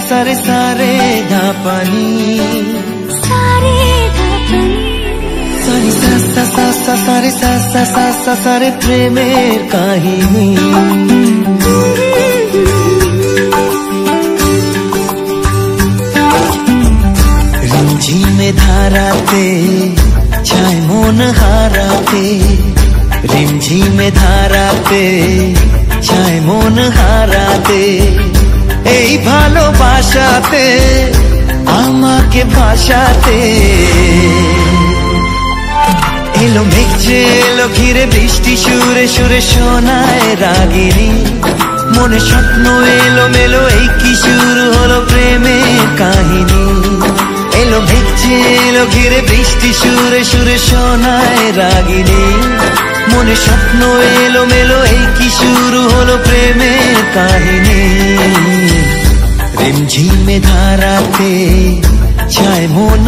सारे सारे धापनी सारे सारे प्रेमेर काहिनी रिमझिमे धाराते छाय मन हाराते रिमझिमे धाराते छाय मन हाराते এই ভালোবাসাতে আমাকে ভাসাতে এলো মেঘ যে এলো ঘিরে বৃষ্টি সুরে সুরে শোনায় রাগিনী মনে স্বপ্ন এলো মেলো এই কি শুরু হলো প্রেমের কাহিনী এলো মেঘ যে এলো ঘিরে বৃষ্টি সুরে সুরে শোনায় রাগিনী মনে স্বপ্ন এলো মেলো এই কি শুরু হলো প্রেমের কাহিনী रिमझिमे धाराते छाय मन